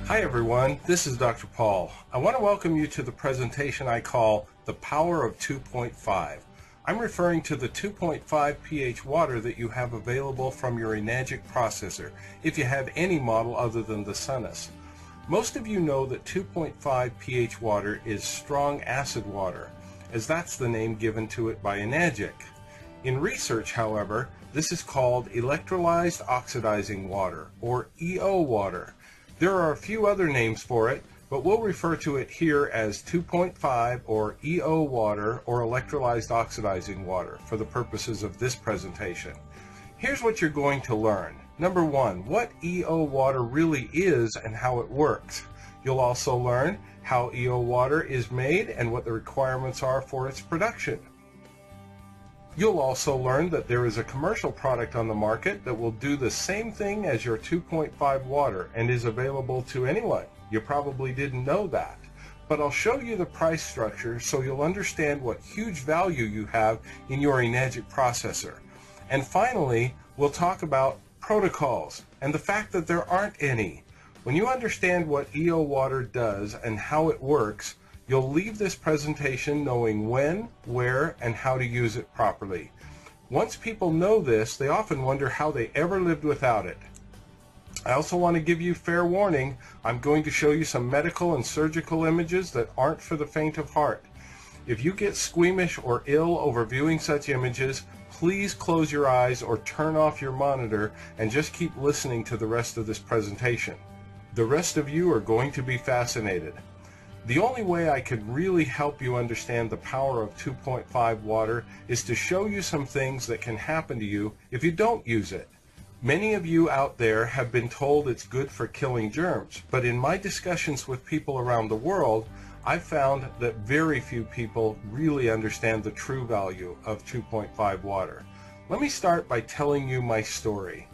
Hi everyone, this is Dr. Paul. I want to welcome you to the presentation I call The Power of 2.5. I'm referring to the 2.5 pH water that you have available from your Enagic processor, if you have any model other than the Sunus. Most of you know that 2.5 pH water is strong acid water, as that's the name given to it by Enagic. In research, however, this is called electrolyzed oxidizing water, or EO water. There are a few other names for it, but we'll refer to it here as 2.5 or EO water or electrolyzed oxidizing water for the purposes of this presentation. Here's what you're going to learn. Number one, what EO water really is and how it works. You'll also learn how EO water is made and what the requirements are for its production. You'll also learn that there is a commercial product on the market that will do the same thing as your 2.5 water and is available to anyone. You probably didn't know that. But I'll show you the price structure so you'll understand what huge value you have in your Enagic processor. And finally, we'll talk about protocols and the fact that there aren't any. When you understand what EO water does and how it works, you'll leave this presentation knowing when, where, and how to use it properly. Once people know this, they often wonder how they ever lived without it. I also want to give you fair warning. I'm going to show you some medical and surgical images that aren't for the faint of heart. If you get squeamish or ill over viewing such images, please close your eyes or turn off your monitor and just keep listening to the rest of this presentation. The rest of you are going to be fascinated. The only way I could really help you understand the power of 2.5 water is to show you some things that can happen to you if you don't use it. Many of you out there have been told it's good for killing germs, but in my discussions with people around the world, I've found that very few people really understand the true value of 2.5 water. Let me start by telling you my story.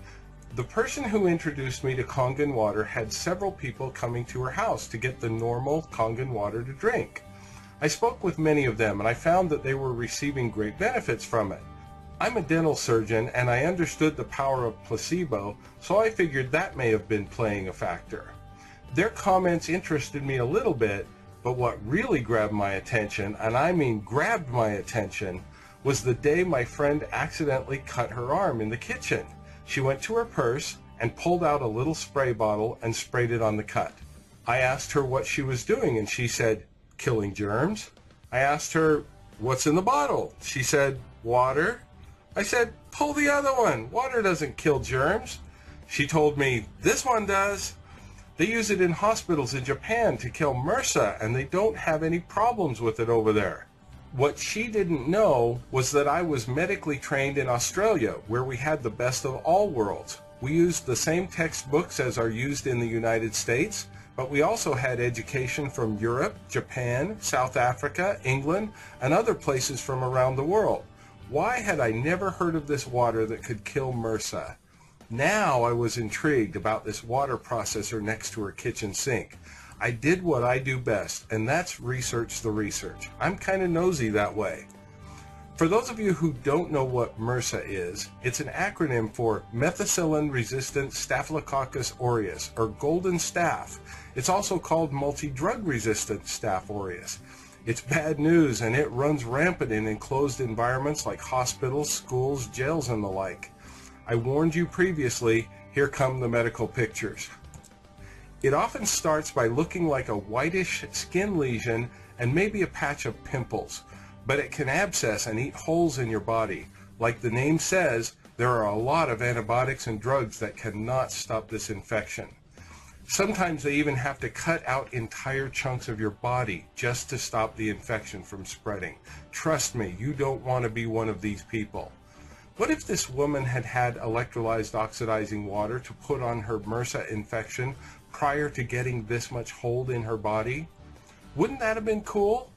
The person who introduced me to Kangen water had several people coming to her house to get the normal Kangen water to drink. I spoke with many of them and I found that they were receiving great benefits from it. I'm a dental surgeon and I understood the power of placebo, so I figured that may have been playing a factor. Their comments interested me a little bit, but what really grabbed my attention, and I mean grabbed my attention, was the day my friend accidentally cut her arm in the kitchen. She went to her purse and pulled out a little spray bottle and sprayed it on the cut. I asked her what she was doing and she said, killing germs. I asked her, what's in the bottle? She said, water. I said, pull the other one. Water doesn't kill germs. She told me, this one does. They use it in hospitals in Japan to kill MRSA and they don't have any problems with it over there. What she didn't know was that I was medically trained in Australia, where we had the best of all worlds. We used the same textbooks as are used in the United States, but we also had education from Europe, Japan, South Africa, England, and other places from around the world. Why had I never heard of this water that could kill MRSA? Now I was intrigued about this water processor next to her kitchen sink. I did what I do best, and that's research the research. I'm kind of nosy that way. For those of you who don't know what MRSA is, it's an acronym for methicillin-resistant Staphylococcus aureus, or golden staph. It's also called multi-drug-resistant Staph aureus. It's bad news, and it runs rampant in enclosed environments like hospitals, schools, jails, and the like. I warned you previously, here come the medical pictures. It often starts by looking like a whitish skin lesion and maybe a patch of pimples, but it can abscess and eat holes in your body. Like the name says, there are a lot of antibiotics and drugs that cannot stop this infection. Sometimes they even have to cut out entire chunks of your body just to stop the infection from spreading. Trust me, you don't want to be one of these people. What if this woman had had electrolyzed oxidizing water to put on her MRSA infection prior to getting this much hold in her body? Wouldn't that have been cool?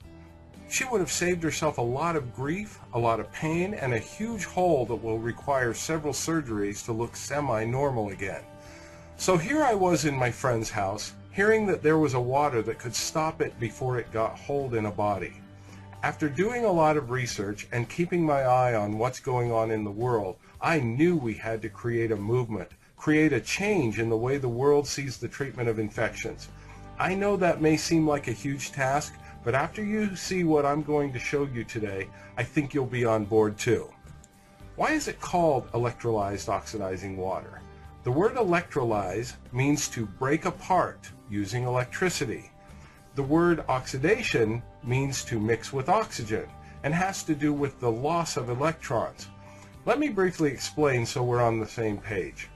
She would have saved herself a lot of grief, a lot of pain, and a huge hole that will require several surgeries to look semi-normal again. So here I was in my friend's house, hearing that there was a water that could stop it before it got hold in a body. After doing a lot of research and keeping my eye on what's going on in the world, I knew we had to create a movement, create a change in the way the world sees the treatment of infections. I know that may seem like a huge task, but after you see what I'm going to show you today, I think you'll be on board too. Why is it called electrolyzed oxidizing water? The word electrolyze means to break apart using electricity. The word oxidation means to mix with oxygen and has to do with the loss of electrons. Let me briefly explain so we're on the same page.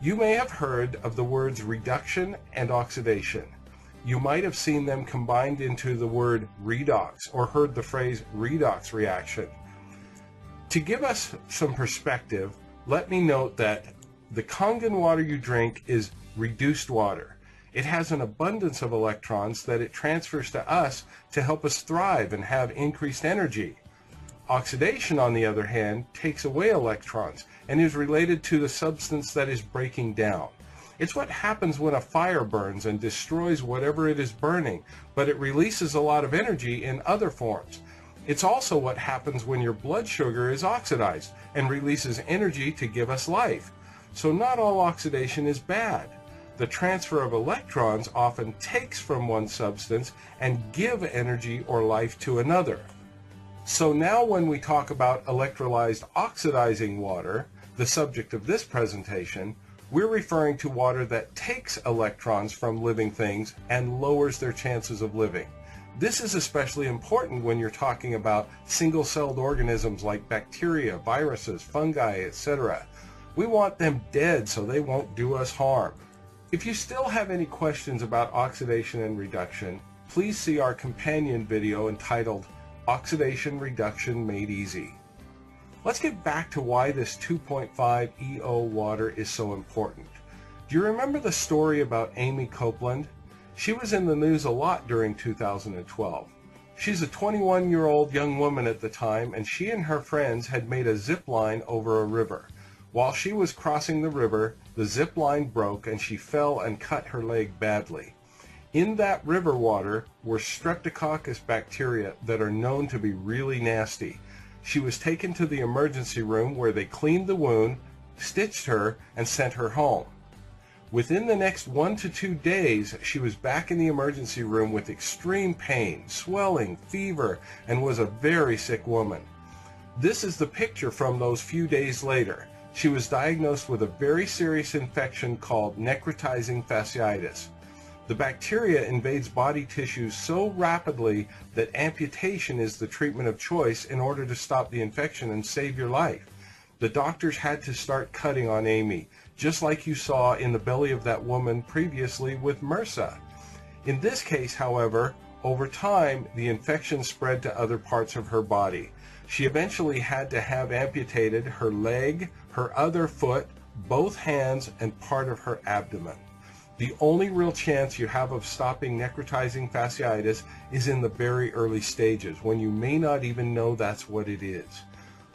You may have heard of the words reduction and oxidation. You might have seen them combined into the word redox or heard the phrase redox reaction. To give us some perspective, let me note that the Kangen water you drink is reduced water. It has an abundance of electrons that it transfers to us to help us thrive and have increased energy. Oxidation, on the other hand, takes away electrons and is related to the substance that is breaking down. It's what happens when a fire burns and destroys whatever it is burning, but it releases a lot of energy in other forms. It's also what happens when your blood sugar is oxidized and releases energy to give us life. So not all oxidation is bad. The transfer of electrons often takes from one substance and give energy or life to another. So now when we talk about electrolyzed oxidizing water, the subject of this presentation, we're referring to water that takes electrons from living things and lowers their chances of living. This is especially important when you're talking about single-celled organisms like bacteria, viruses, fungi, etc. We want them dead so they won't do us harm. If you still have any questions about oxidation and reduction, please see our companion video entitled Oxidation Reduction Made Easy. Let's get back to why this 2.5 EO water is so important. Do you remember the story about Amy Copeland? She was in the news a lot during 2012. She's a 21-year-old young woman at the time, and she and her friends had made a zip line over a river. While she was crossing the river, the zip line broke and she fell and cut her leg badly. In that river water were Streptococcus bacteria that are known to be really nasty. She was taken to the emergency room where they cleaned the wound, stitched her, and sent her home. Within the next 1 to 2 days, she was back in the emergency room with extreme pain, swelling, fever, and was a very sick woman. This is the picture from those few days later. She was diagnosed with a very serious infection called necrotizing fasciitis. The bacteria invades body tissues so rapidly that amputation is the treatment of choice in order to stop the infection and save your life. The doctors had to start cutting on Amy, just like you saw in the belly of that woman previously with MRSA. In this case, however, over time, the infection spread to other parts of her body. She eventually had to have amputated her leg, her other foot, both hands, and part of her abdomen. The only real chance you have of stopping necrotizing fasciitis is in the very early stages, when you may not even know that's what it is.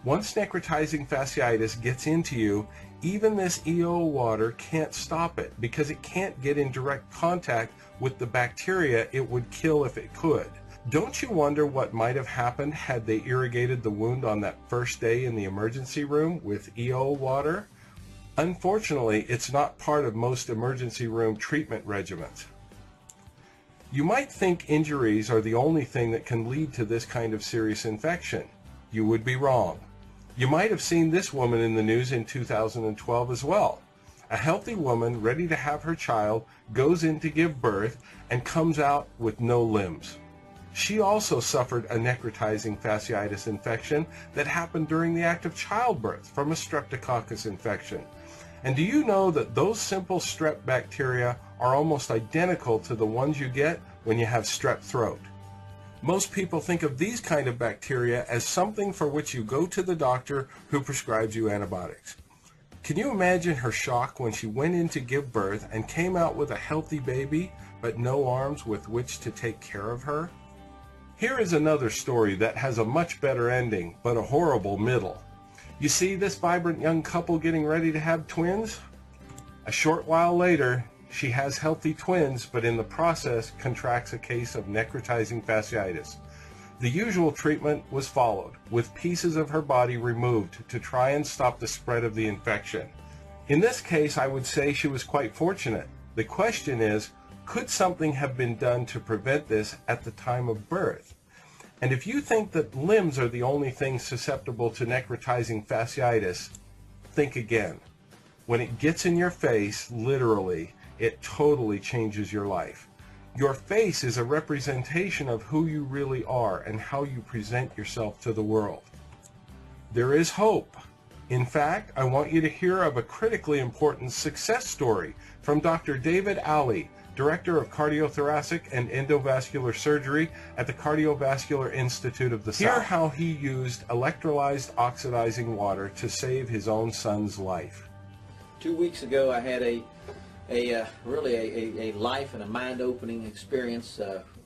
Once necrotizing fasciitis gets into you, even this EO water can't stop it because it can't get in direct contact with the bacteria it would kill if it could. Don't you wonder what might have happened had they irrigated the wound on that first day in the emergency room with EO water? Unfortunately, it's not part of most emergency room treatment regimens. You might think injuries are the only thing that can lead to this kind of serious infection. You would be wrong. You might have seen this woman in the news in 2012 as well. A healthy woman ready to have her child goes in to give birth and comes out with no limbs. She also suffered a necrotizing fasciitis infection that happened during the act of childbirth from a Streptococcus infection. And do you know that those simple strep bacteria are almost identical to the ones you get when you have strep throat? Most people think of these kind of bacteria as something for which you go to the doctor who prescribes you antibiotics. Can you imagine her shock when she went in to give birth and came out with a healthy baby but no arms with which to take care of her? Here is another story that has a much better ending but a horrible middle. You see this vibrant young couple getting ready to have twins? A short while later, she has healthy twins, but in the process contracts a case of necrotizing fasciitis. The usual treatment was followed, with pieces of her body removed to try and stop the spread of the infection. In this case, I would say she was quite fortunate. The question is, could something have been done to prevent this at the time of birth? And if you think that limbs are the only things susceptible to necrotizing fasciitis, think again. When it gets in your face, literally, it totally changes your life. Your face is a representation of who you really are and how you present yourself to the world. There is hope. In fact, I want you to hear of a critically important success story from Dr. David Alley, Director of Cardiothoracic and Endovascular Surgery at the Cardiovascular Institute of the South. Hear how he used electrolyzed oxidizing water to save his own son's life. 2 weeks ago, I had really a life and a mind-opening experience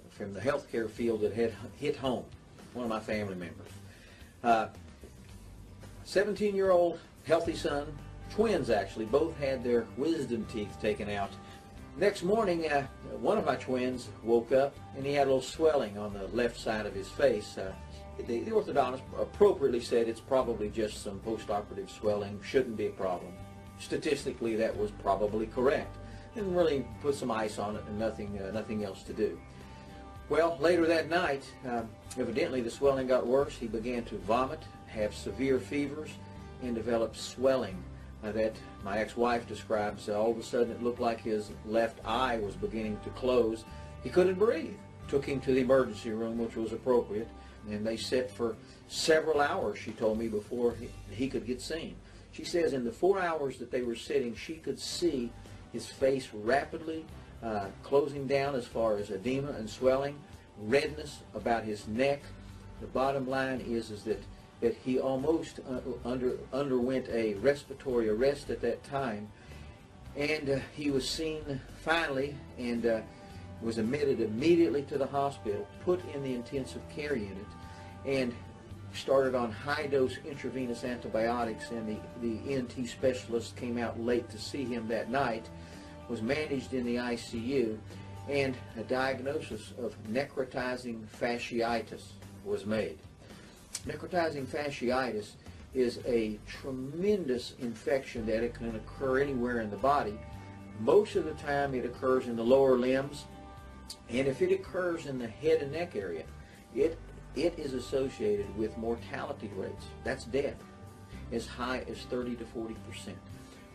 from the healthcare field that had hit home. One of my family members. 17-year-old healthy son, twins actually, both had their wisdom teeth taken out. Next morning, one of my twins woke up and he had a little swelling on the left side of his face. The orthodontist appropriately said it's probably just some post-operative swelling, shouldn't be a problem. Statistically, that was probably correct. And really put some ice on it and nothing else to do. Well, later that night, evidently the swelling got worse. He began to vomit, have severe fevers, and develop swelling that my ex-wife describes. All of a sudden it looked like his left eye was beginning to close. He couldn't breathe. Took him to the emergency room, which was appropriate, and they sat for several hours, she told me, before he could get seen. She says in the 4 hours that they were sitting, she could see his face rapidly closing down as far as edema and swelling, redness about his neck. The bottom line is that he almost underwent a respiratory arrest at that time, and he was seen finally and was admitted immediately to the hospital, put in the intensive care unit, and started on high-dose intravenous antibiotics, and the ENT specialist came out late to see him that night, was managed in the ICU, and a diagnosis of necrotizing fasciitis was made. Necrotizing fasciitis is a tremendous infection that it can occur anywhere in the body. Most of the time it occurs in the lower limbs, and if it occurs in the head and neck area, it is associated with mortality rates, that's death, as high as 30 to 40%,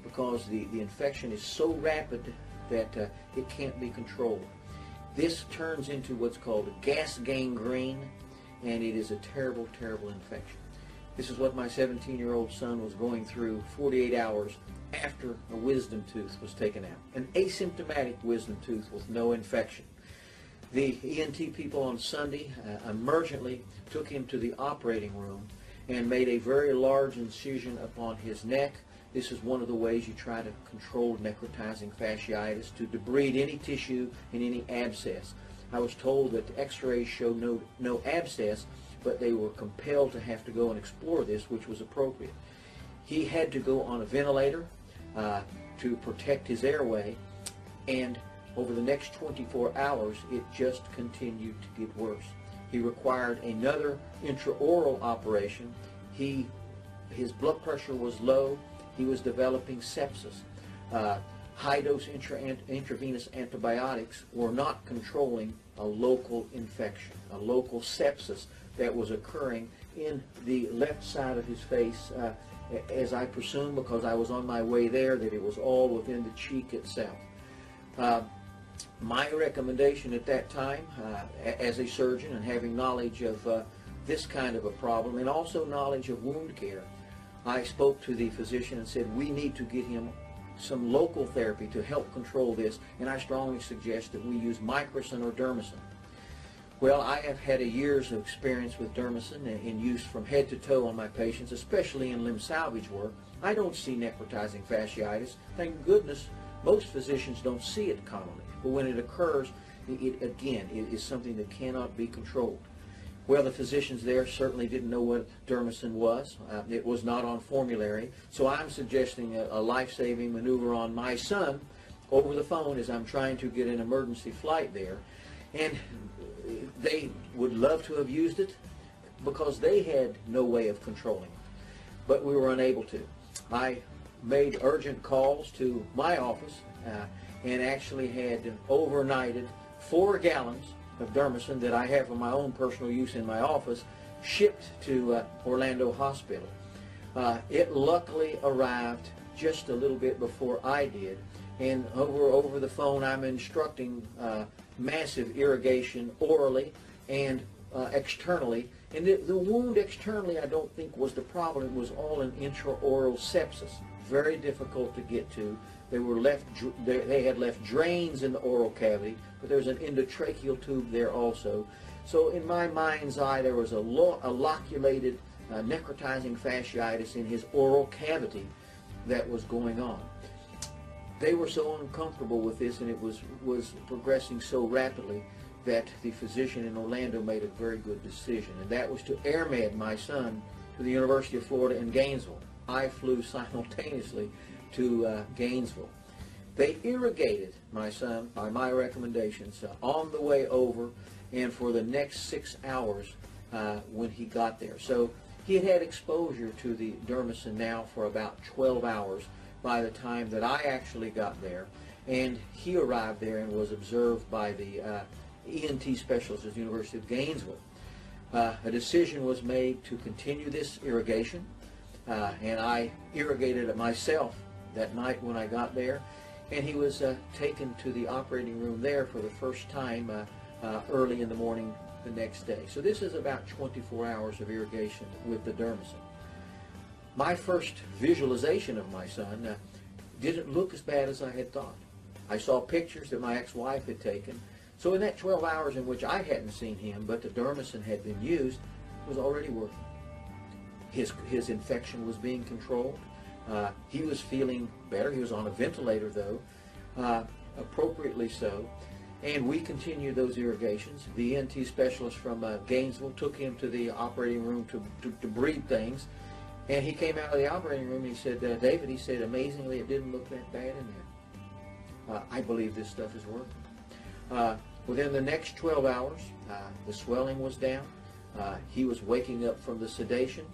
because the infection is so rapid that it can't be controlled. This turns into what's called gas gangrene, and it is a terrible, terrible infection. This is what my 17-year-old son was going through 48 hours after a wisdom tooth was taken out. An asymptomatic wisdom tooth with no infection. The ENT people on Sunday emergently took him to the operating room and made a very large incision upon his neck. This is one of the ways you try to control necrotizing fasciitis, to debride any tissue and any abscess. I was told that x-rays showed no abscess, but they were compelled to have to go and explore this, which was appropriate. He had to go on a ventilator to protect his airway, and over the next 24 hours, it just continued to get worse. He required another intraoral operation. His blood pressure was low. He was developing sepsis. High-dose intravenous antibiotics were not controlling a local infection, a local sepsis that was occurring in the left side of his face, as I presume, because I was on my way there, that it was all within the cheek itself. My recommendation at that time, as a surgeon and having knowledge of this kind of a problem, and also knowledge of wound care, I spoke to the physician and said, we need to get him some local therapy to help control this, and I strongly suggest that we use microcin or dermicin. Well, I have had a years of experience with dermicin in use from head to toe on my patients, especially in limb salvage work. I don't see necrotizing fasciitis. Thank goodness most physicians don't see it commonly, but when it occurs, it is something that cannot be controlled. Well, the physicians there certainly didn't know what dermicin was. It was not on formulary. So I'm suggesting a life-saving maneuver on my son over the phone as I'm trying to get an emergency flight there. And they would love to have used it because they had no way of controlling it. But we were unable to. I made urgent calls to my office and actually had overnighted 4 gallons of Dermacin that I have for my own personal use in my office, shipped to Orlando Hospital. It luckily arrived just a little bit before I did, and over the phone I'm instructing massive irrigation orally and externally. And the wound externally I don't think was the problem. It was all an intraoral sepsis, very difficult to get to. They had left drains in the oral cavity, but there was an endotracheal tube there also. So in my mind's eye, there was a loculated necrotizing fasciitis in his oral cavity that was going on. They were so uncomfortable with this, and it was progressing so rapidly, that the physician in Orlando made a very good decision, and that was to airmed my son to the University of Florida in Gainesville. I flew simultaneously to Gainesville. They irrigated my son by my recommendations on the way over and for the next 6 hours when he got there. So he had had exposure to the Dermacin now for about 12 hours by the time that I actually got there, and he arrived there and was observed by the ENT specialist at the University of Gainesville. A decision was made to continue this irrigation, and I irrigated it myself that night when I got there, and he was taken to the operating room there for the first time early in the morning the next day. So this is about 24 hours of irrigation with the Dermacin. My first visualization of my son didn't look as bad as I had thought. I saw pictures that my ex-wife had taken. So in that 12 hours in which I hadn't seen him, but the Dermacin had been used, it was already working. His infection was being controlled. He was feeling better. He was on a ventilator, though, appropriately so. And we continued those irrigations. The ENT specialist from Gainesville took him to the operating room to breathe things. And he came out of the operating room and he said, David, he said, amazingly, it didn't look that bad in there. I believe this stuff is working. Within the next 12 hours, the swelling was down. He was waking up from the sedation.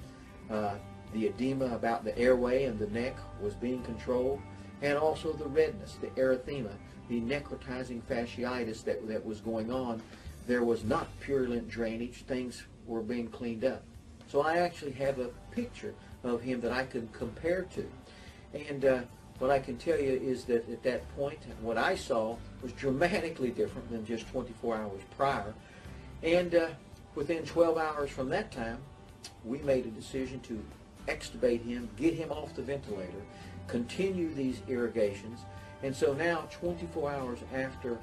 The edema about the airway and the neck was being controlled, and also the redness, the erythema, the necrotizing fasciitis that was going on. There was not purulent drainage. Things were being cleaned up. So I actually have a picture of him that I could compare to. And what I can tell you is that at that point, what I saw was dramatically different than just 24 hours prior. And within 12 hours from that time, we made a decision to extubate him, get him off the ventilator, continue these irrigations. And so now, 24 hours after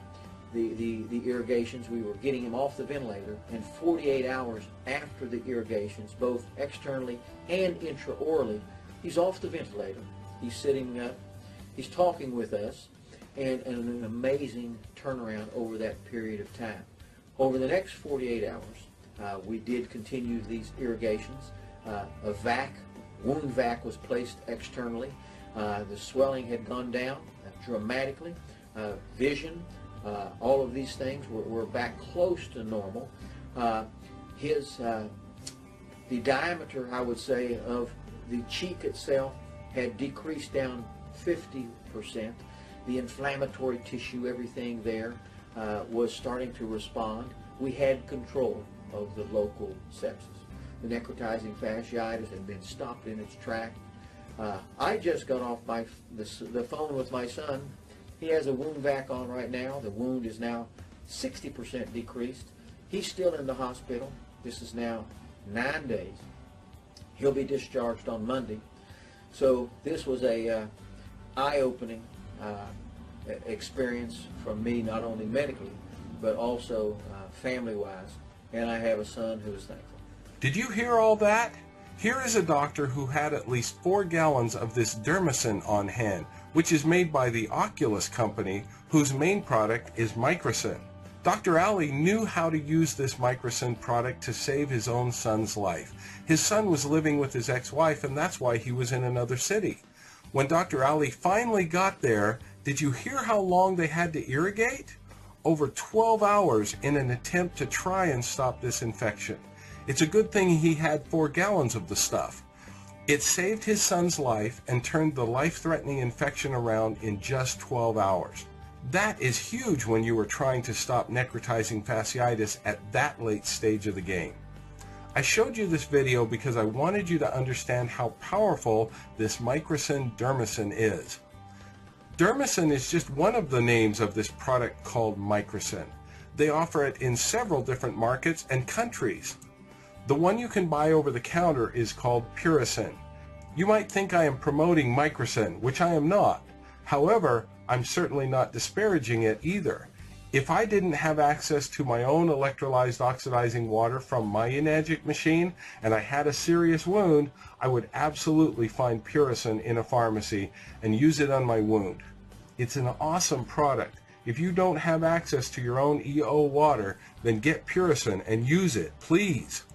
the irrigations, we were getting him off the ventilator, and 48 hours after the irrigations, both externally and intraorally, he's off the ventilator. He's sitting up, he's talking with us, and an amazing turnaround over that period of time. Over the next 48 hours, we did continue these irrigations. A wound vac was placed externally. The swelling had gone down dramatically. Vision, all of these things were back close to normal. The diameter, I would say, of the cheek itself had decreased down 50%. The inflammatory tissue, everything there, was starting to respond. We had control of the local sepsis. The necrotizing fasciitis had been stopped in its track. I just got off the phone with my son. He has a wound vac on right now. The wound is now 60% decreased. He's still in the hospital. This is now 9 days. He'll be discharged on Monday. So this was a eye-opening experience from me, not only medically, but also family-wise. And I have a son who is thankful. Did you hear all that? Here is a doctor who had at least 4 gallons of this Dermacin on hand, which is made by the Oculus company, whose main product is Microcin. Dr. Ali knew how to use this Microcin product to save his own son's life. His son was living with his ex-wife, and that's why he was in another city. When Dr. Ali finally got there, did you hear how long they had to irrigate? Over 12 hours in an attempt to try and stop this infection. It's a good thing he had 4 gallons of the stuff. It saved his son's life and turned the life-threatening infection around in just 12 hours. That is huge when you are trying to stop necrotizing fasciitis at that late stage of the game. I showed you this video because I wanted you to understand how powerful this microcin dermicin is. Dermicin is just one of the names of this product called microcin. They offer it in several different markets and countries. The one you can buy over the counter is called Puricin. You might think I am promoting microcin, which I am not. However, I'm certainly not disparaging it either. If I didn't have access to my own electrolyzed oxidizing water from my Enagic machine and I had a serious wound, I would absolutely find Puricin in a pharmacy and use it on my wound. It's an awesome product. If you don't have access to your own EO water, then get Puricin and use it, please.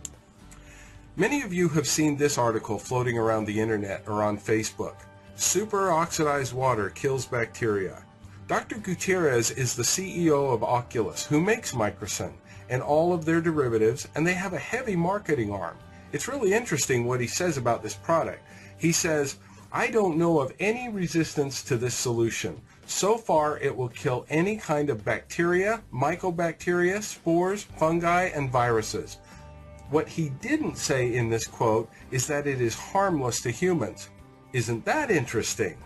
Many of you have seen this article floating around the internet or on Facebook. Superoxidized water kills bacteria. Dr. Gutierrez is the CEO of Oculus, who makes microcin and all of their derivatives, and they have a heavy marketing arm. It's really interesting what he says about this product. He says, "I don't know of any resistance to this solution. So far, it will kill any kind of bacteria, mycobacteria, spores, fungi, and viruses." What he didn't say in this quote is that it is harmless to humans. Isn't that interesting?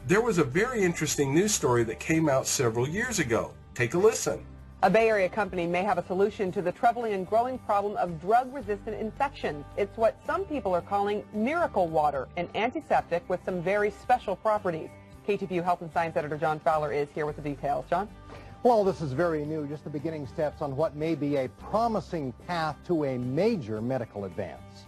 There was a very interesting news story that came out several years ago. Take a listen. A Bay Area company may have a solution to the troubling and growing problem of drug-resistant infections. It's what some people are calling miracle water, an antiseptic with some very special properties. KTVU Health and Science Editor John Fowler is here with the details. John? Well, this is very new, just the beginning steps on what may be a promising path to a major medical advance.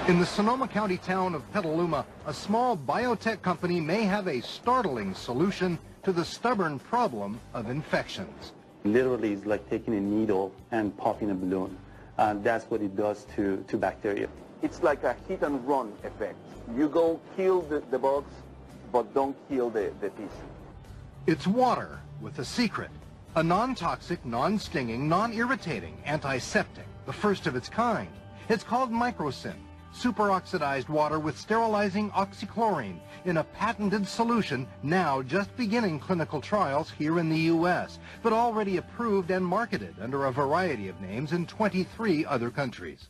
In the Sonoma County town of Petaluma, a small biotech company may have a startling solution to the stubborn problem of infections. Literally, it's like taking a needle and popping a balloon. That's what it does to bacteria. It's like a hit-and-run effect. You go kill the bugs, but don't kill the tissue. It's water with a secret. A non-toxic, non-stinging, non-irritating antiseptic, the first of its kind. It's called microcin, superoxidized water with sterilizing oxychlorine in a patented solution now just beginning clinical trials here in the U.S., but already approved and marketed under a variety of names in 23 other countries.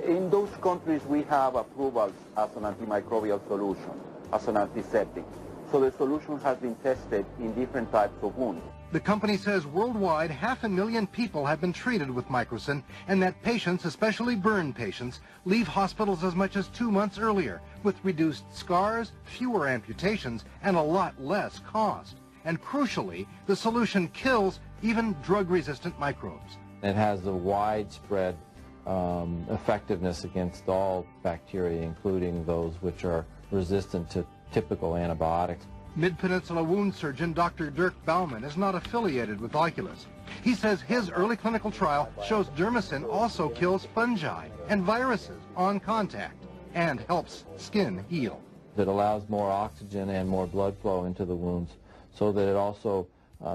In those countries, we have approvals as an antimicrobial solution, as an antiseptic. So the solution has been tested in different types of wounds. The company says worldwide 500,000 people have been treated with microcin, and that patients, especially burn patients, leave hospitals as much as 2 months earlier with reduced scars, fewer amputations, and a lot less cost. And crucially, the solution kills even drug-resistant microbes. It has a widespread effectiveness against all bacteria, including those which are resistant to typical antibiotics. Mid-Peninsula wound surgeon Dr. Dirk Baumann is not affiliated with Oculus. He says his early clinical trial shows dermicin also kills fungi and viruses on contact and helps skin heal. It allows more oxygen and more blood flow into the wounds so that it also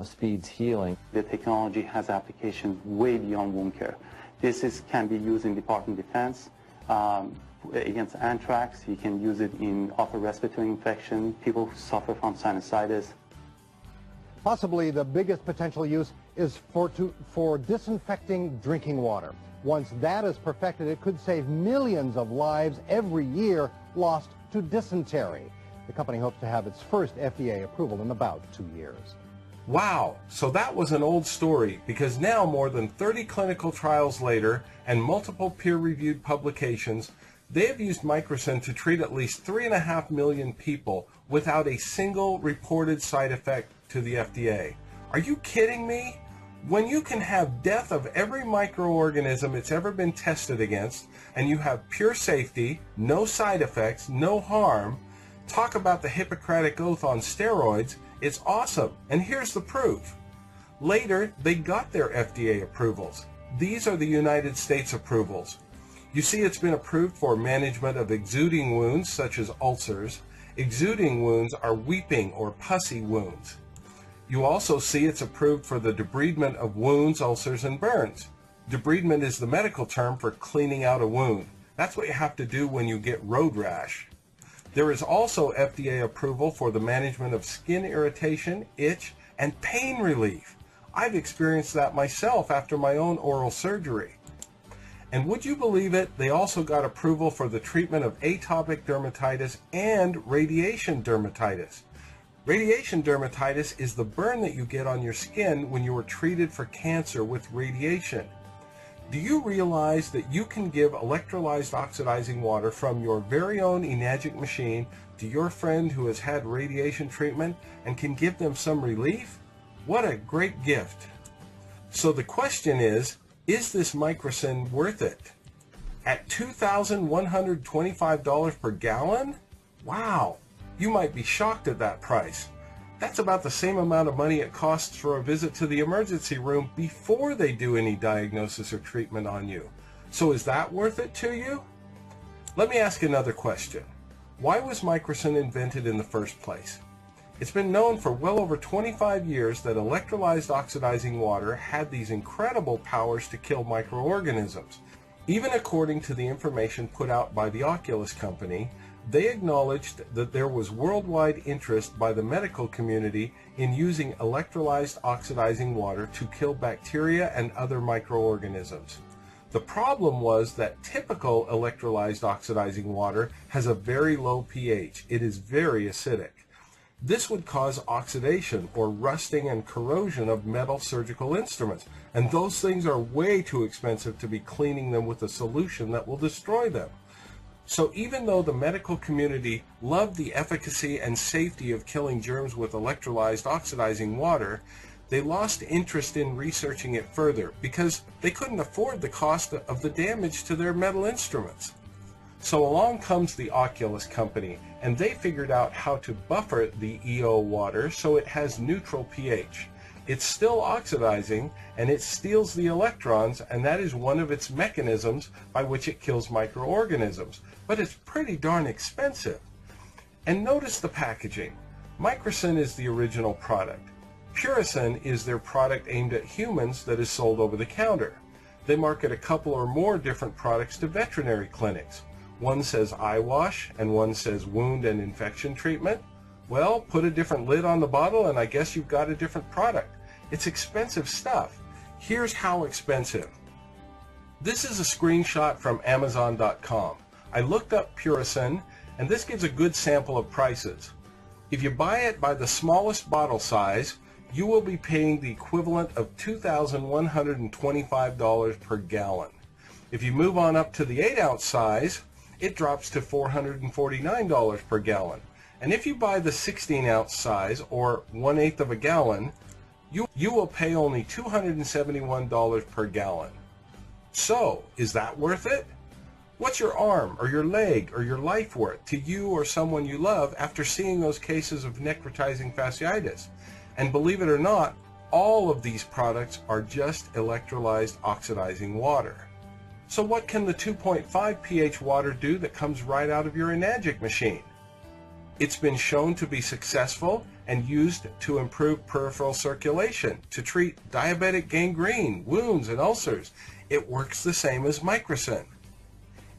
speeds healing. The technology has applications way beyond wound care. This can be used in Department of Defense, against anthrax. You can use it in upper respiratory infection, people who suffer from sinusitis. Possibly the biggest potential use is for disinfecting drinking water. Once that is perfected, it could save millions of lives every year lost to dysentery. The company hopes to have its first FDA approval in about 2 years. Wow, so that was an old story, because now more than 30 clinical trials later and multiple peer-reviewed publications, they have used microcin to treat at least 3.5 million people without a single reported side effect to the FDA. Are you kidding me? When you can have death of every microorganism it's ever been tested against, and you have pure safety, no side effects, no harm, talk about the Hippocratic Oath on steroids, it's awesome. And here's the proof. Later, they got their FDA approvals. These are the United States approvals. You see, it's been approved for management of exuding wounds, such as ulcers. Exuding wounds are weeping or pussy wounds. You also see it's approved for the debridement of wounds, ulcers, and burns. Debridement is the medical term for cleaning out a wound. That's what you have to do when you get road rash. There is also FDA approval for the management of skin irritation, itch, and pain relief. I've experienced that myself after my own oral surgery. And would you believe it, they also got approval for the treatment of atopic dermatitis and radiation dermatitis. Radiation dermatitis is the burn that you get on your skin when you are treated for cancer with radiation. Do you realize that you can give electrolyzed oxidizing water from your very own Enagic machine to your friend who has had radiation treatment and can give them some relief? What a great gift. So the question is this microcin worth it? At $2,125 per gallon? Wow, you might be shocked at that price. That's about the same amount of money it costs for a visit to the emergency room before they do any diagnosis or treatment on you. So is that worth it to you? Let me ask another question. Why was microcin invented in the first place? It's been known for well over 25 years that electrolyzed oxidizing water had these incredible powers to kill microorganisms. Even according to the information put out by the Oculus company, they acknowledged that there was worldwide interest by the medical community in using electrolyzed oxidizing water to kill bacteria and other microorganisms. The problem was that typical electrolyzed oxidizing water has a very low pH. It is very acidic. This would cause oxidation or rusting and corrosion of metal surgical instruments, and those things are way too expensive to be cleaning them with a solution that will destroy them. So even though the medical community loved the efficacy and safety of killing germs with electrolyzed oxidizing water, they lost interest in researching it further because they couldn't afford the cost of the damage to their metal instruments. So along comes the Oculus company, and they figured out how to buffer the EO water so it has neutral pH. It's still oxidizing, and it steals the electrons, and that is one of its mechanisms by which it kills microorganisms. But it's pretty darn expensive. And notice the packaging. Microcin is the original product. Puricin is their product aimed at humans that is sold over the counter. They market a couple or more different products to veterinary clinics. One says eye wash, and one says wound and infection treatment. Well, put a different lid on the bottle, and I guess you've got a different product. It's expensive stuff. Here's how expensive. This is a screenshot from Amazon.com. I looked up Puricin, and this gives a good sample of prices. If you buy it by the smallest bottle size, you will be paying the equivalent of $2,125 per gallon. If you move on up to the 8-ounce size, it drops to $449 per gallon. And if you buy the 16-ounce size, or 1/8 of a gallon, you will pay only $271 per gallon. So, is that worth it? What's your arm, or your leg, or your life worth to you or someone you love after seeing those cases of necrotizing fasciitis? And believe it or not, all of these products are just electrolyzed oxidizing water. So what can the 2.5 pH water do that comes right out of your Enagic machine? It's been shown to be successful and used to improve peripheral circulation, to treat diabetic gangrene, wounds, and ulcers. It works the same as microcin.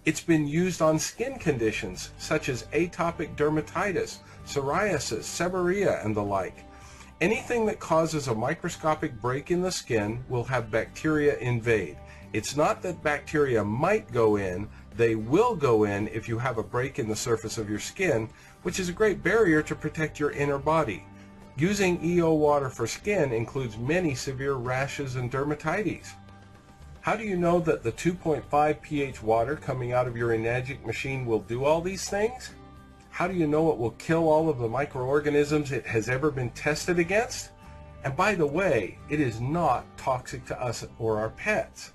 It's been used on skin conditions such as atopic dermatitis, psoriasis, seborrhea, and the like. Anything that causes a microscopic break in the skin will have bacteria invade. It's not that bacteria might go in, they will go in if you have a break in the surface of your skin, which is a great barrier to protect your inner body. Using EO water for skin includes many severe rashes and dermatitis. How do you know that the 2.5 pH water coming out of your Enagic machine will do all these things? How do you know it will kill all of the microorganisms it has ever been tested against? And by the way, it is not toxic to us or our pets.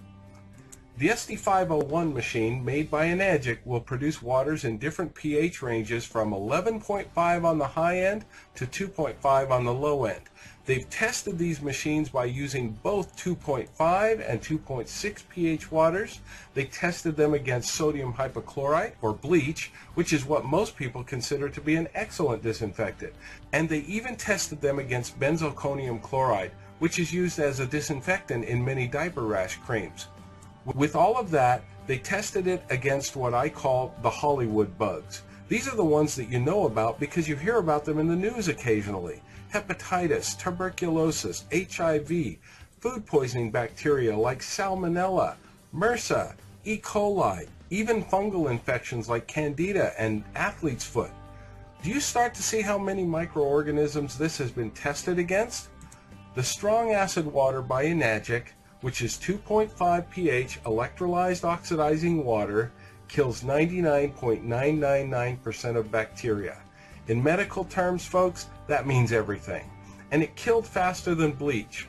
The SD501 machine made by Enagic will produce waters in different pH ranges from 11.5 on the high end to 2.5 on the low end. They've tested these machines by using both 2.5 and 2.6 pH waters. They tested them against sodium hypochlorite, or bleach, which is what most people consider to be an excellent disinfectant. And they even tested them against benzalkonium chloride, which is used as a disinfectant in many diaper rash creams. With all of that, They tested it against what I call the Hollywood bugs. These are the ones that you know about because you hear about them in the news occasionally. Hepatitis, tuberculosis, HIV, food poisoning bacteria like Salmonella, MRSA, E. coli, even fungal infections like Candida and athlete's foot. Do you start to see how many microorganisms this has been tested against? The strong acid water by Enagic, which is 2.5 pH electrolyzed oxidizing water, kills 99.999% of bacteria. In medical terms, folks, that means everything. And it killed faster than bleach.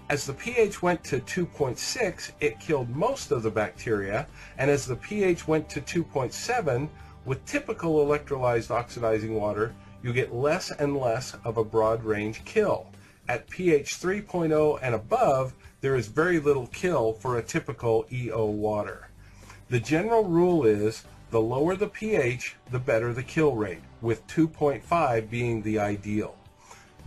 As the pH went to 2.6, it killed most of the bacteria, and as the pH went to 2.7, with typical electrolyzed oxidizing water, you get less and less of a broad range kill. At pH 3.0 and above, there is very little kill for a typical EO water. The general rule is the lower the pH, the better the kill rate, with 2.5 being the ideal.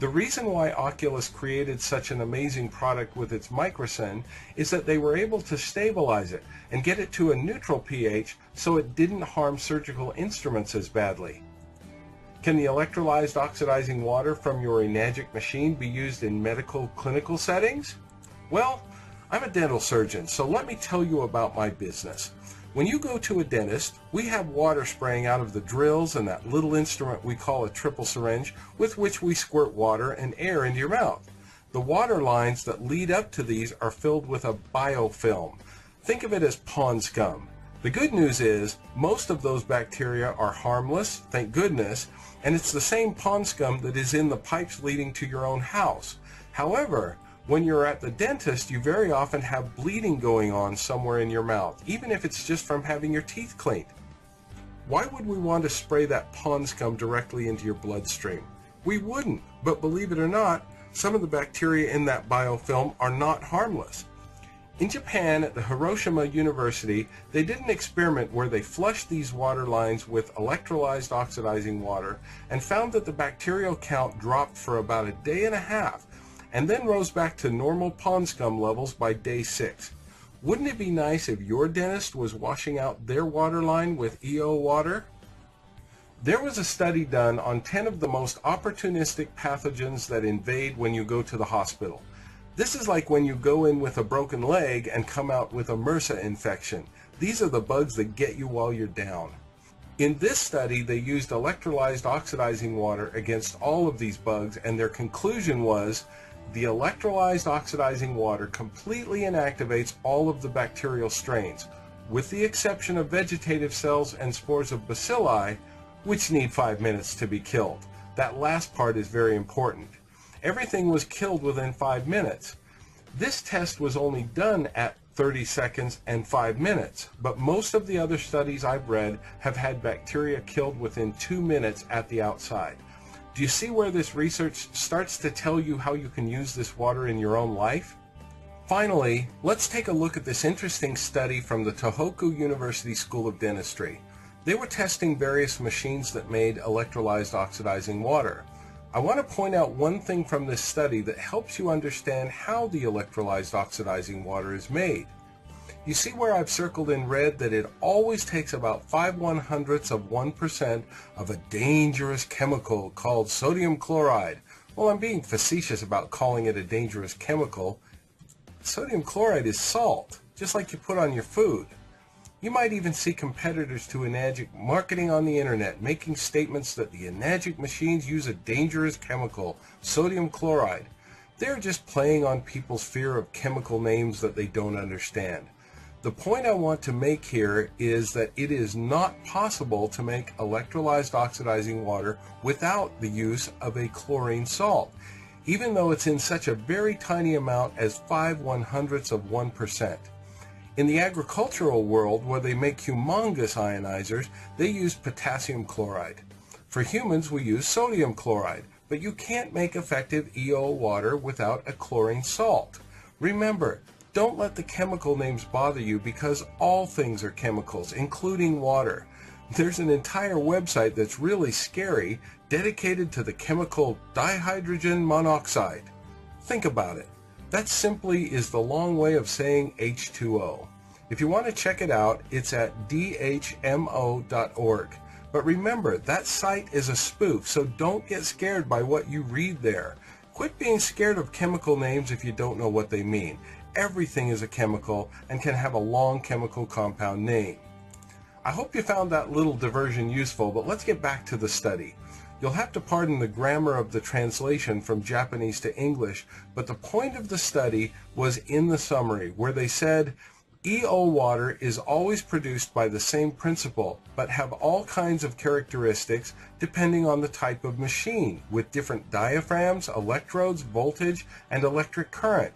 The reason why Oculus created such an amazing product with its microcin is that they were able to stabilize it and get it to a neutral pH so it didn't harm surgical instruments as badly. Can the electrolyzed oxidizing water from your Enagic machine be used in medical clinical settings? Well, I'm a dental surgeon, so let me tell you about my business. When you go to a dentist, we have water spraying out of the drills and that little instrument we call a triple syringe with which we squirt water and air into your mouth. The water lines that lead up to these are filled with a biofilm. Think of it as pond scum. The good news is most of those bacteria are harmless, thank goodness, and it's the same pond scum that is in the pipes leading to your own house. However, when you're at the dentist, you very often have bleeding going on somewhere in your mouth, even if it's just from having your teeth cleaned. Why would we want to spray that pond scum directly into your bloodstream? We wouldn't, but believe it or not, some of the bacteria in that biofilm are not harmless. In Japan, at the Hiroshima University, they did an experiment where they flushed these water lines with electrolyzed oxidizing water and found that the bacterial count dropped for about a day and a half and then rose back to normal pond scum levels by day 6. Wouldn't it be nice if your dentist was washing out their water line with EO water? There was a study done on 10 of the most opportunistic pathogens that invade when you go to the hospital. This is like when you go in with a broken leg and come out with a MRSA infection. These are the bugs that get you while you're down. In this study, they used electrolyzed oxidizing water against all of these bugs, and their conclusion was the electrolyzed oxidizing water completely inactivates all of the bacterial strains, with the exception of vegetative cells and spores of bacilli, which need 5 minutes to be killed. That last part is very important. Everything was killed within 5 minutes. This test was only done at 30 seconds and 5 minutes, but most of the other studies I've read have had bacteria killed within 2 minutes at the outside. Do you see where this research starts to tell you how you can use this water in your own life? Finally, let's take a look at this interesting study from the Tohoku University School of Dentistry. They were testing various machines that made electrolyzed oxidizing water. I want to point out one thing from this study that helps you understand how the electrolyzed oxidizing water is made. You see where I've circled in red that it always takes about 0.05% of a dangerous chemical called sodium chloride. Well, I'm being facetious about calling it a dangerous chemical. Sodium chloride is salt, just like you put on your food. You might even see competitors to Enagic marketing on the internet, making statements that the Enagic machines use a dangerous chemical, sodium chloride. They're just playing on people's fear of chemical names that they don't understand. The point I want to make here is that it is not possible to make electrolyzed oxidizing water without the use of a chlorine salt, even though it's in such a very tiny amount as 0.05%. In the agricultural world, where they make humongous ionizers, they use potassium chloride. For humans, we use sodium chloride, but you can't make effective EO water without a chlorine salt. Remember, don't let the chemical names bother you because all things are chemicals, including water. There's an entire website that's really scary, dedicated to the chemical dihydrogen monoxide. Think about it. That simply is the long way of saying H2O. If you want to check it out, it's at dhmo.org. But remember, that site is a spoof, so don't get scared by what you read there. Quit being scared of chemical names if you don't know what they mean. Everything is a chemical and can have a long chemical compound name. I hope you found that little diversion useful, but let's get back to the study. You'll have to pardon the grammar of the translation from Japanese to English, but the point of the study was in the summary, where they said, EO water is always produced by the same principle, but have all kinds of characteristics depending on the type of machine, with different diaphragms, electrodes, voltage, and electric current.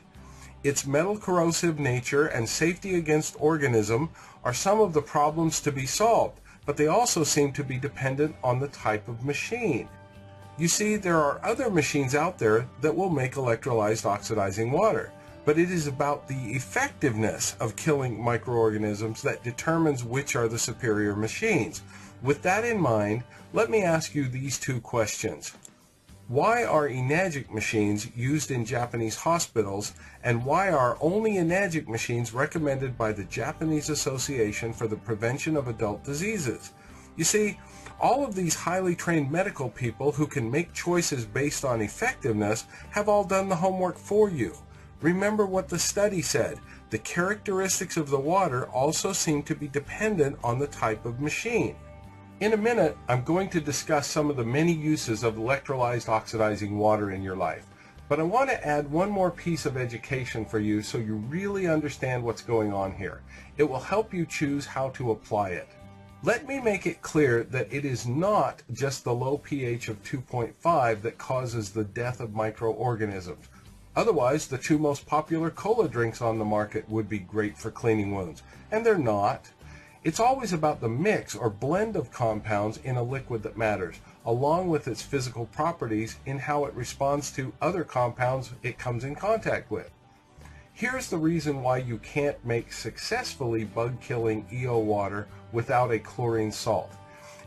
Its metal corrosive nature and safety against organism are some of the problems to be solved, but they also seem to be dependent on the type of machine. You see, there are other machines out there that will make electrolyzed oxidizing water, but it is about the effectiveness of killing microorganisms that determines which are the superior machines. With that in mind, let me ask you these two questions. Why are Enagic machines used in Japanese hospitals, and why are only Enagic machines recommended by the Japanese Association for the Prevention of Adult Diseases? You see, all of these highly trained medical people who can make choices based on effectiveness have all done the homework for you. Remember what the study said. The characteristics of the water also seem to be dependent on the type of machine. In a minute, I'm going to discuss some of the many uses of electrolyzed oxidizing water in your life. But I want to add one more piece of education for you so you really understand what's going on here. It will help you choose how to apply it. Let me make it clear that it is not just the low pH of 2.5 that causes the death of microorganisms. Otherwise, the two most popular cola drinks on the market would be great for cleaning wounds, and they're not. It's always about the mix or blend of compounds in a liquid that matters, along with its physical properties in how it responds to other compounds it comes in contact with. Here's the reason why you can't make successfully bug-killing EO water without a chlorine salt.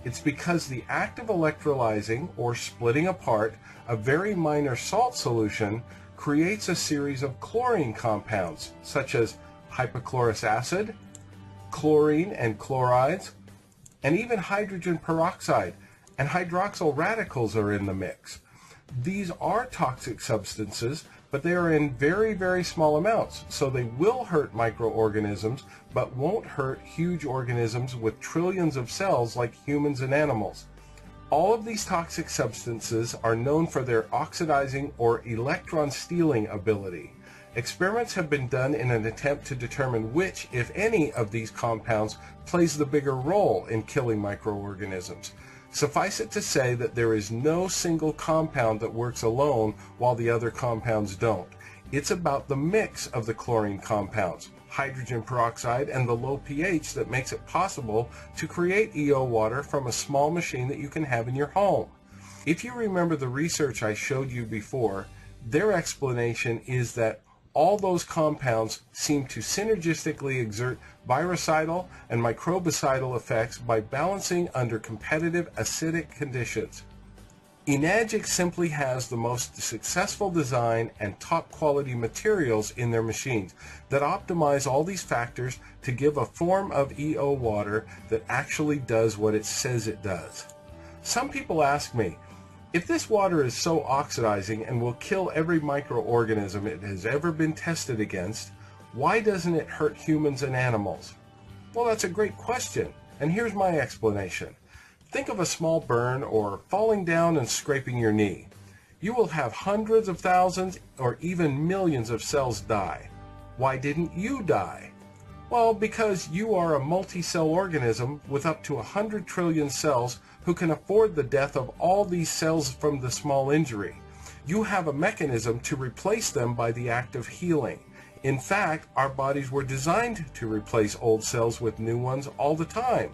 It's because the act of electrolyzing or splitting apart a very minor salt solution creates a series of chlorine compounds, such as hypochlorous acid, chlorine and chlorides, and even hydrogen peroxide and hydroxyl radicals are in the mix. These are toxic substances, but they are in very, very small amounts, so they will hurt microorganisms, but won't hurt huge organisms with trillions of cells like humans and animals. All of these toxic substances are known for their oxidizing or electron stealing ability. Experiments have been done in an attempt to determine which, if any, of these compounds plays the bigger role in killing microorganisms. Suffice it to say that there is no single compound that works alone while the other compounds don't. It's about the mix of the chlorine compounds, hydrogen peroxide, and the low pH that makes it possible to create EO water from a small machine that you can have in your home. If you remember the research I showed you before, their explanation is that all those compounds seem to synergistically exert virucidal and microbicidal effects by balancing under competitive acidic conditions. Enagic simply has the most successful design and top quality materials in their machines that optimize all these factors to give a form of EO water that actually does what it says it does. Some people ask me, if this water is so oxidizing and will kill every microorganism it has ever been tested against, why doesn't it hurt humans and animals? Well, that's a great question, and here's my explanation. Think of a small burn or falling down and scraping your knee. You will have hundreds of thousands or even millions of cells die. Why didn't you die? Well, because you are a multi-cell organism with up to 100 trillion cells who can afford the death of all these cells from the small injury. You have a mechanism to replace them by the act of healing. In fact, our bodies were designed to replace old cells with new ones all the time.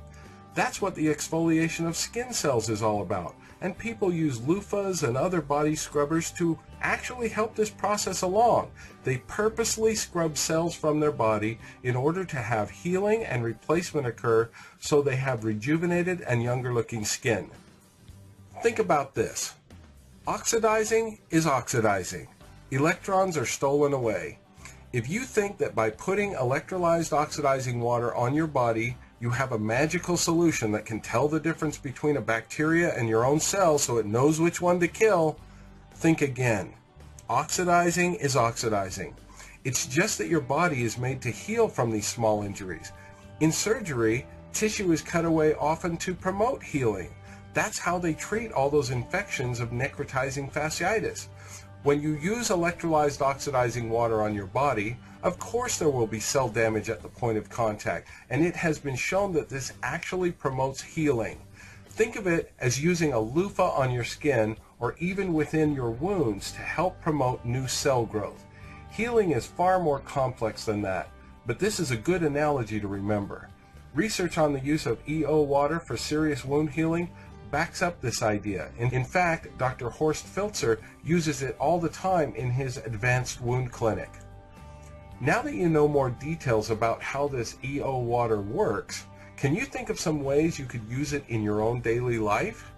That's what the exfoliation of skin cells is all about, and people use loofahs and other body scrubbers to actually help this process along. They purposely scrub cells from their body in order to have healing and replacement occur so they have rejuvenated and younger looking skin. Think about this. Oxidizing is oxidizing. Electrons are stolen away. If you think that by putting electrolyzed oxidizing water on your body, you have a magical solution that can tell the difference between a bacteria and your own cell so it knows which one to kill, think again. Oxidizing is oxidizing. It's just that your body is made to heal from these small injuries. In surgery, tissue is cut away often to promote healing. That's how they treat all those infections of necrotizing fasciitis. When you use electrolyzed oxidizing water on your body, of course there will be cell damage at the point of contact, and it has been shown that this actually promotes healing. Think of it as using a loofah on your skin or even within your wounds to help promote new cell growth. Healing is far more complex than that, but this is a good analogy to remember. Research on the use of EO water for serious wound healing backs up this idea. In fact, Dr. Horst Filzer uses it all the time in his advanced wound clinic. Now that you know more details about how this EO water works, can you think of some ways you could use it in your own daily life?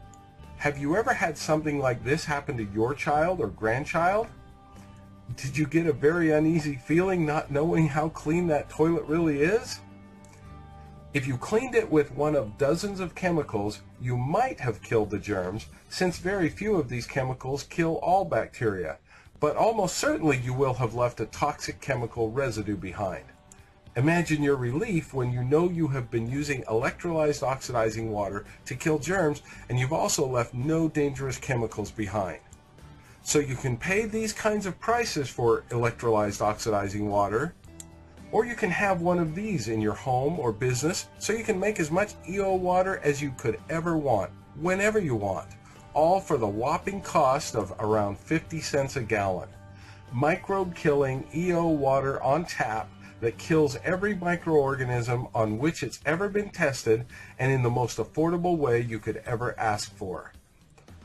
Have you ever had something like this happen to your child or grandchild? Did you get a very uneasy feeling not knowing how clean that toilet really is? If you cleaned it with one of dozens of chemicals, you might have killed the germs, since very few of these chemicals kill all bacteria, but almost certainly you will have left a toxic chemical residue behind. Imagine your relief when you know you have been using electrolyzed oxidizing water to kill germs and you've also left no dangerous chemicals behind. So you can pay these kinds of prices for electrolyzed oxidizing water, or you can have one of these in your home or business so you can make as much EO water as you could ever want, whenever you want, all for the whopping cost of around 50 cents a gallon. Microbe-killing EO water on tap that kills every microorganism on which it's ever been tested and in the most affordable way you could ever ask for.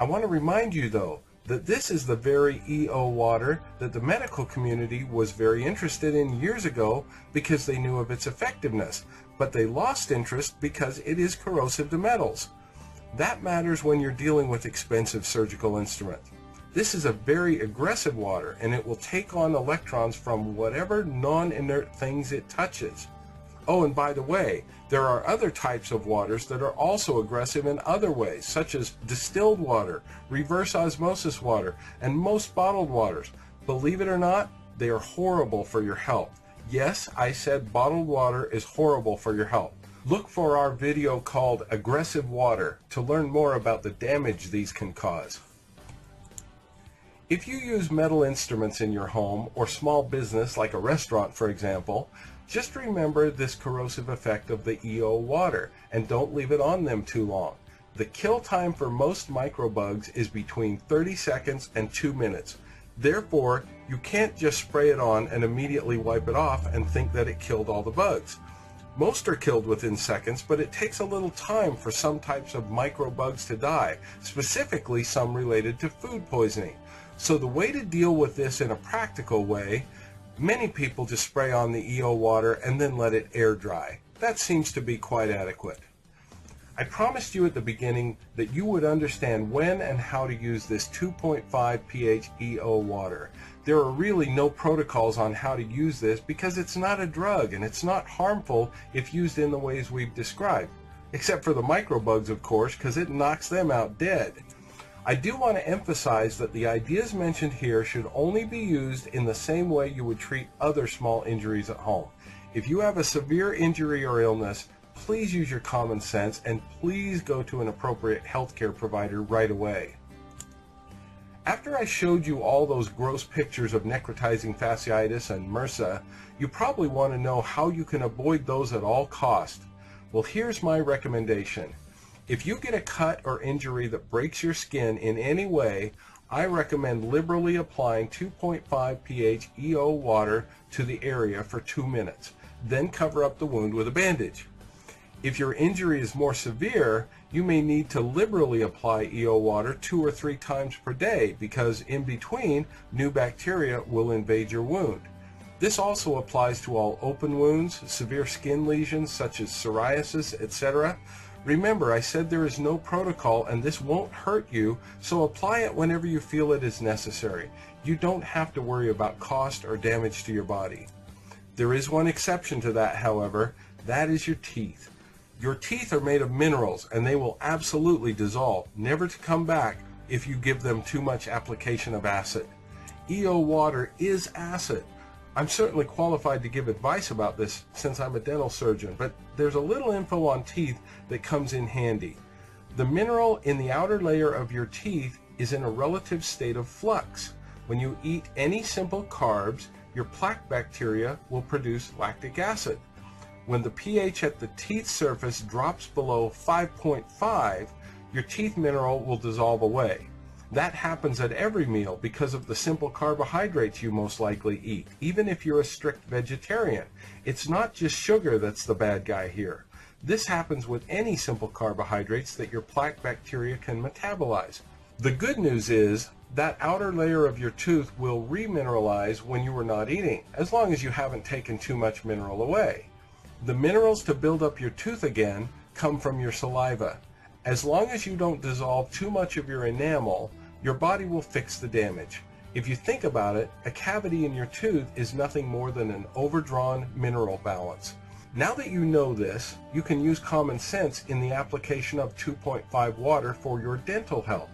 I want to remind you though, that this is the very EO water that the medical community was very interested in years ago because they knew of its effectiveness, but they lost interest because it is corrosive to metals. That matters when you're dealing with expensive surgical instruments. This is a very aggressive water, and it will take on electrons from whatever non-inert things it touches. Oh, and by the way, there are other types of waters that are also aggressive in other ways, such as distilled water, reverse osmosis water, and most bottled waters. Believe it or not, they are horrible for your health. Yes, I said bottled water is horrible for your health. Look for our video called Aggressive Water to learn more about the damage these can cause. If you use metal instruments in your home or small business like a restaurant, for example, just remember this corrosive effect of the EO water and don't leave it on them too long. The kill time for most microbugs is between 30 seconds and 2 minutes. Therefore, you can't just spray it on and immediately wipe it off and think that it killed all the bugs. Most are killed within seconds, but it takes a little time for some types of microbugs to die, specifically some related to food poisoning. So the way to deal with this in a practical way, many people just spray on the EO water and then let it air dry. That seems to be quite adequate. I promised you at the beginning that you would understand when and how to use this 2.5 pH EO water. There are really no protocols on how to use this because it's not a drug and it's not harmful if used in the ways we've described. Except for the microbugs, of course, because it knocks them out dead. I do want to emphasize that the ideas mentioned here should only be used in the same way you would treat other small injuries at home. If you have a severe injury or illness, please use your common sense and please go to an appropriate healthcare provider right away. After I showed you all those gross pictures of necrotizing fasciitis and MRSA, you probably want to know how you can avoid those at all costs. Well, here's my recommendation. If you get a cut or injury that breaks your skin in any way, I recommend liberally applying 2.5 pH EO water to the area for 2 minutes. Then cover up the wound with a bandage. If your injury is more severe, you may need to liberally apply EO water 2 or 3 times per day because in between, new bacteria will invade your wound. This also applies to all open wounds, severe skin lesions such as psoriasis, etc. Remember, I said there is no protocol and this won't hurt you, so apply it whenever you feel it is necessary. You don't have to worry about cost or damage to your body. There is one exception to that, however. That is your teeth. Your teeth are made of minerals, and they will absolutely dissolve, never to come back if you give them too much application of acid. EO water is acid. I'm certainly qualified to give advice about this since I'm a dental surgeon, but there's a little info on teeth that comes in handy. The mineral in the outer layer of your teeth is in a relative state of flux. When you eat any simple carbs, your plaque bacteria will produce lactic acid. When the pH at the teeth surface drops below 5.5, your teeth mineral will dissolve away. That happens at every meal because of the simple carbohydrates you most likely eat, even if you're a strict vegetarian. It's not just sugar that's the bad guy here. This happens with any simple carbohydrates that your plaque bacteria can metabolize. The good news is that outer layer of your tooth will remineralize when you are not eating, as long as you haven't taken too much mineral away. The minerals to build up your tooth again come from your saliva. As long as you don't dissolve too much of your enamel, your body will fix the damage. If you think about it, a cavity in your tooth is nothing more than an overdrawn mineral balance. Now that you know this, you can use common sense in the application of 2.5 water for your dental health.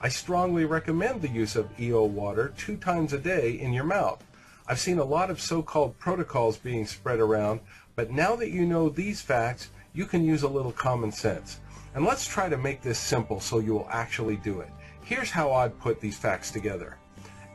I strongly recommend the use of EO water 2 times a day in your mouth. I've seen a lot of so-called protocols being spread around, but now that you know these facts, you can use a little common sense. And let's try to make this simple so you will actually do it. Here's how I'd put these facts together.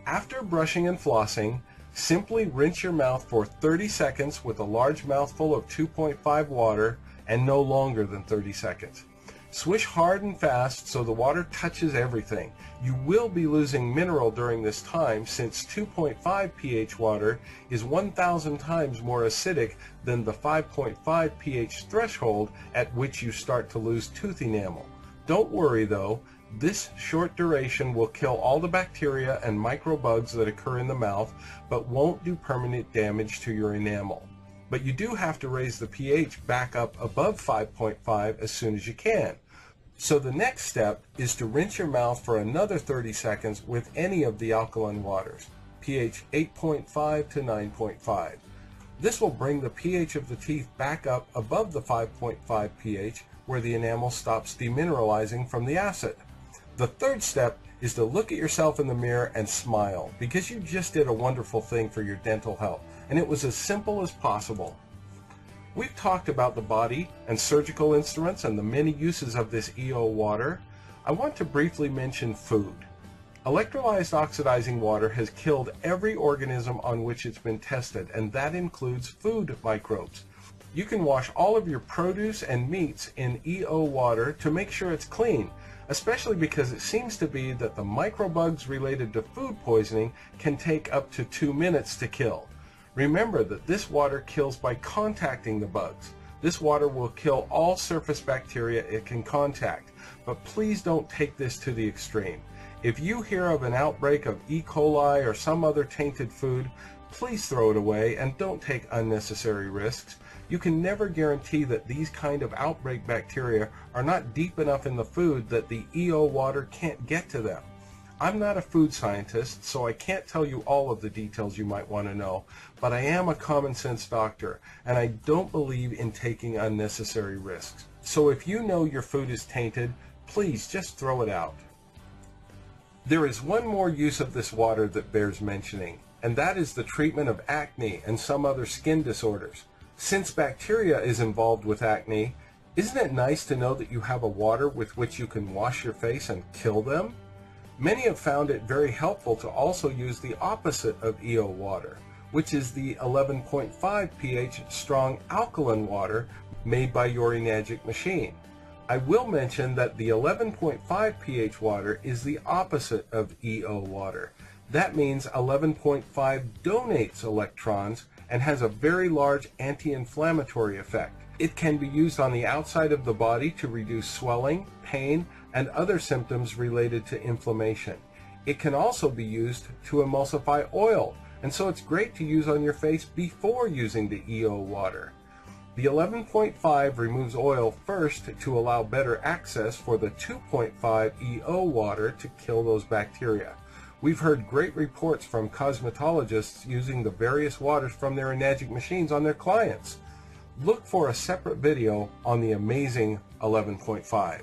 After brushing and flossing, simply rinse your mouth for 30 seconds with a large mouthful of 2.5 water and no longer than 30 seconds. Swish hard and fast so the water touches everything. You will be losing mineral during this time since 2.5 pH water is 1,000 times more acidic than the 5.5 pH threshold at which you start to lose tooth enamel. Don't worry though, this short duration will kill all the bacteria and microbugs that occur in the mouth, but won't do permanent damage to your enamel. But you do have to raise the pH back up above 5.5 as soon as you can. So the next step is to rinse your mouth for another 30 seconds with any of the alkaline waters, pH 8.5 to 9.5. This will bring the pH of the teeth back up above the 5.5 pH where the enamel stops demineralizing from the acid. The third step is to look at yourself in the mirror and smile because you just did a wonderful thing for your dental health, and it was as simple as possible. We've talked about the body and surgical instruments and the many uses of this EO water. I want to briefly mention food. Electrolyzed oxidizing water has killed every organism on which it's been tested, and that includes food microbes. You can wash all of your produce and meats in EO water to make sure it's clean, especially because it seems to be that the microbugs related to food poisoning can take up to 2 minutes to kill. Remember that this water kills by contacting the bugs. This water will kill all surface bacteria it can contact, but please don't take this to the extreme. If you hear of an outbreak of E. coli or some other tainted food, please throw it away and don't take unnecessary risks. You can never guarantee that these kind of outbreak bacteria are not deep enough in the food that the EO water can't get to them. I'm not a food scientist, so I can't tell you all of the details you might want to know, but I am a common sense doctor, and I don't believe in taking unnecessary risks. So if you know your food is tainted, please just throw it out. There is one more use of this water that bears mentioning, and that is the treatment of acne and some other skin disorders. Since bacteria is involved with acne, isn't it nice to know that you have a water with which you can wash your face and kill them? Many have found it very helpful to also use the opposite of EO water, which is the 11.5 pH strong alkaline water made by your Enagic machine. I will mention that the 11.5 pH water is the opposite of EO water. That means 11.5 donates electrons and has a very large anti-inflammatory effect. It can be used on the outside of the body to reduce swelling, pain, and other symptoms related to inflammation. It can also be used to emulsify oil, and so it's great to use on your face before using the EO water. The 11.5 removes oil first to allow better access for the 2.5 EO water to kill those bacteria. We've heard great reports from cosmetologists using the various waters from their Enagic machines on their clients. Look for a separate video on the amazing 11.5.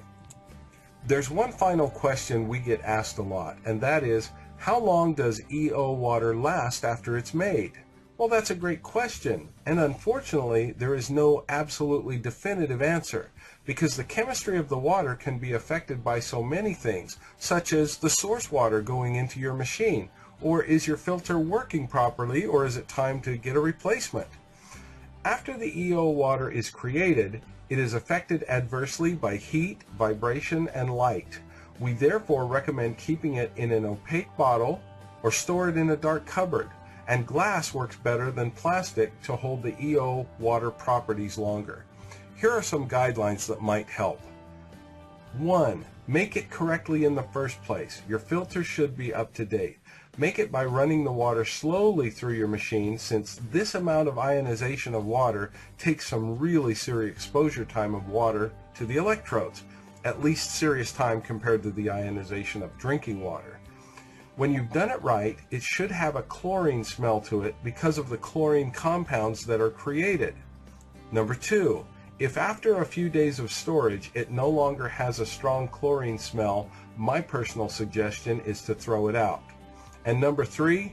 There's one final question we get asked a lot, and that is, how long does EO water last after it's made? Well, that's a great question, and unfortunately, there is no absolutely definitive answer, because the chemistry of the water can be affected by so many things, such as the source water going into your machine, or is your filter working properly, or is it time to get a replacement? After the EO water is created, it is affected adversely by heat, vibration, and light. We therefore recommend keeping it in an opaque bottle or store it in a dark cupboard, and glass works better than plastic to hold the EO water properties longer. Here are some guidelines that might help. 1. Make it correctly in the first place. Your filter should be up to date. Make it by running the water slowly through your machine, since this amount of ionization of water takes some really serious exposure time of water to the electrodes, at least serious time compared to the ionization of drinking water. When you've done it right, it should have a chlorine smell to it because of the chlorine compounds that are created. Number 2, if after a few days of storage it no longer has a strong chlorine smell, my personal suggestion is to throw it out. And number 3,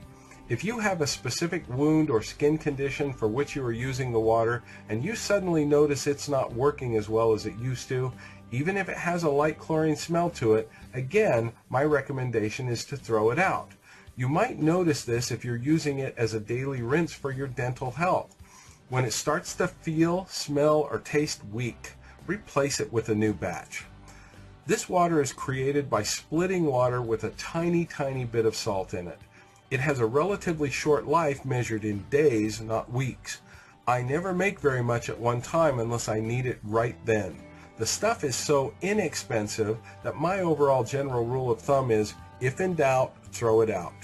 if you have a specific wound or skin condition for which you are using the water and you suddenly notice it's not working as well as it used to, even if it has a light chlorine smell to it, again, my recommendation is to throw it out. You might notice this if you're using it as a daily rinse for your dental health. When it starts to feel, smell, or taste weak, replace it with a new batch. This water is created by splitting water with a tiny bit of salt in it. It has a relatively short life measured in days, not weeks. I never make very much at one time unless I need it right then. The stuff is so inexpensive that my overall general rule of thumb is, if in doubt, throw it out.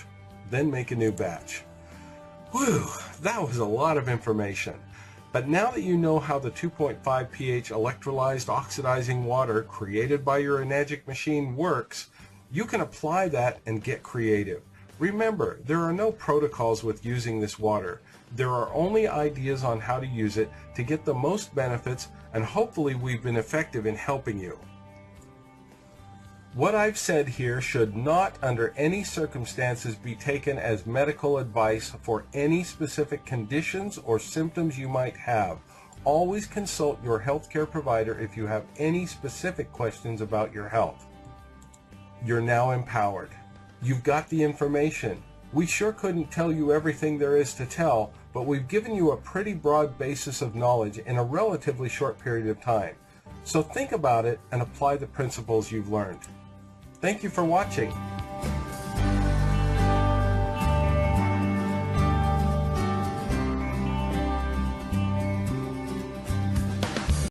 Then make a new batch. Whew, that was a lot of information. But now that you know how the 2.5 pH electrolyzed oxidizing water created by your Enagic machine works, you can apply that and get creative. Remember, there are no protocols with using this water. There are only ideas on how to use it to get the most benefits, and hopefully we've been effective in helping you. What I've said here should not under any circumstances be taken as medical advice for any specific conditions or symptoms you might have. Always consult your healthcare provider if you have any specific questions about your health. You're now empowered. You've got the information. We sure couldn't tell you everything there is to tell, but we've given you a pretty broad basis of knowledge in a relatively short period of time. So think about it and apply the principles you've learned. Thank you for watching.